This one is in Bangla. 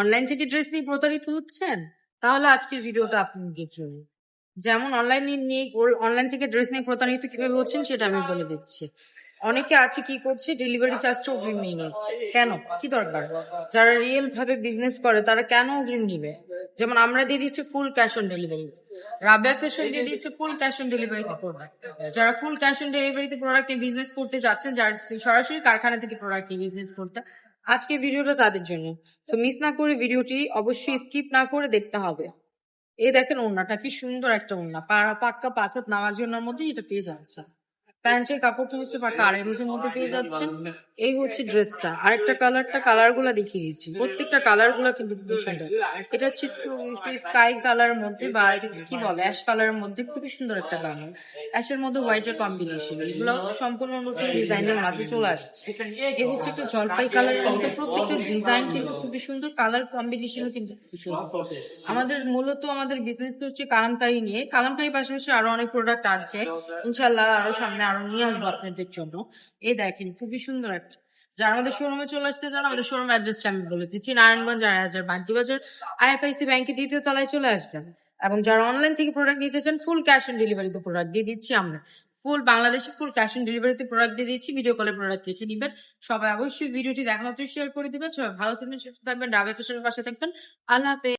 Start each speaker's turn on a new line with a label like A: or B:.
A: অনলাইন থেকে ড্রেস নিয়ে প্রতারিত হচ্ছেন, তাহলে আজকের ভিডিওটা আপনাদের জন্য। যেমন অনলাইন থেকে ড্রেস নিয়ে প্রতারিত কিভাবে হচ্ছেন সেটা আমি বলে দিচ্ছি। অনেকে আছে কি করছে, ডেলিভারি চার্জটা অগ্রিম নিয়ে নিচ্ছে। কেন, কি দরকার? যারা রিয়েল ভাবে বিজনেস করে তারা কেন অগ্রিম নিবে? যেমন আমরা দিয়ে দিচ্ছি full cash on delivery. Rabeya fashion দিয়ে দিচ্ছে ফুল ক্যাশ অন ডেলিভারিতে প্রোডাক্ট। যারা ফুল ক্যাশ অন ডেলিভারিতে প্রোডাক্ট নিয়ে বিজনেস করতে যাচ্ছেন, যারা সরাসরি কারখানা থেকে প্রোডাক্ট নিয়ে বিজনেস করতে, আজকের ভিডিওটা তাদের জন্য। তো মিস না করে ভিডিওটি অবশ্যই স্কিপ না করে দেখতে হবে। এই দেখেন ওড়নাটা কি সুন্দর একটা ওড়না, পাক্কা 5 হাত নামাজি ওড়নার মধ্যে এটা পেয়ে যাচ্ছে। প্যান্টের কাপড়টা হচ্ছে পাক্কা 2.5 গজের মধ্যে পেয়ে যাচ্ছেন। এই হচ্ছে ড্রেসটা। আরেকটা কালার গুলা দেখিয়ে দিচ্ছি। প্রত্যেকটা কালার গুলা কিন্তু খুব সুন্দর। এটা হচ্ছে একটু স্কাই কালারের মধ্যে, বা এটাকে কি বলে, অ্যাশ কালারের মধ্যে, খুবই সুন্দর একটা কালার। অ্যাশের মধ্যে হোয়াইটের কম্বিনেশন, এগুলো হচ্ছে সম্পূর্ণ নতুন ডিজাইনের মাঝে চলে আসছে। এই হচ্ছে একটা জলপাই কালারের মধ্যে, প্রত্যেকটা ডিজাইন কিন্তু খুবই সুন্দর, কালার কম্বিনেশনও কিন্তু খুবই সুন্দর। আমাদের বিজনেস হচ্ছে কালামকারী নিয়ে। কালামকারী পাশাপাশি আরো অনেক প্রোডাক্ট আছে, ইনশাল্লাহ আরো সামনে আরো নিয়ে আসবো আপনাদের জন্য। এই দেখেন খুবই সুন্দর একটা। যারা আমাদের শোরুমে চলে আসতে চান, আমাদের শোরুম অ্যাড্রেসটা আমি বলে দিচ্ছি। নারায়ণগঞ্জ 4000 বাগদি বাজার, আইএফআইসি ব্যাংকের 2য় তলায় চলে আসবেন। এবং যারা অনলাইন থেকে প্রোডাক্ট নিতে চান, ফুল ক্যাশ অন ডেলিভারিতে প্রোডাক্ট দিয়ে দিচ্ছি আমরা। ফুল বাংলাদেশে ফুল ক্যাশ অন ডেলিভারিতে প্রোডাক্ট দিয়ে দিচ্ছি। ভিডিও কলে প্রোডাক্ট দেখে নিবেন। সবাই অবশ্যই ভিডিওটি দেখা মাত্র শেয়ার করে দিবেন। সবাই ভালো থাকবেন, সুস্থ থাকবেন, রাবেয়া ফ্যাশনের পাশে থাকবেন। আল্লাহ হাফেজ।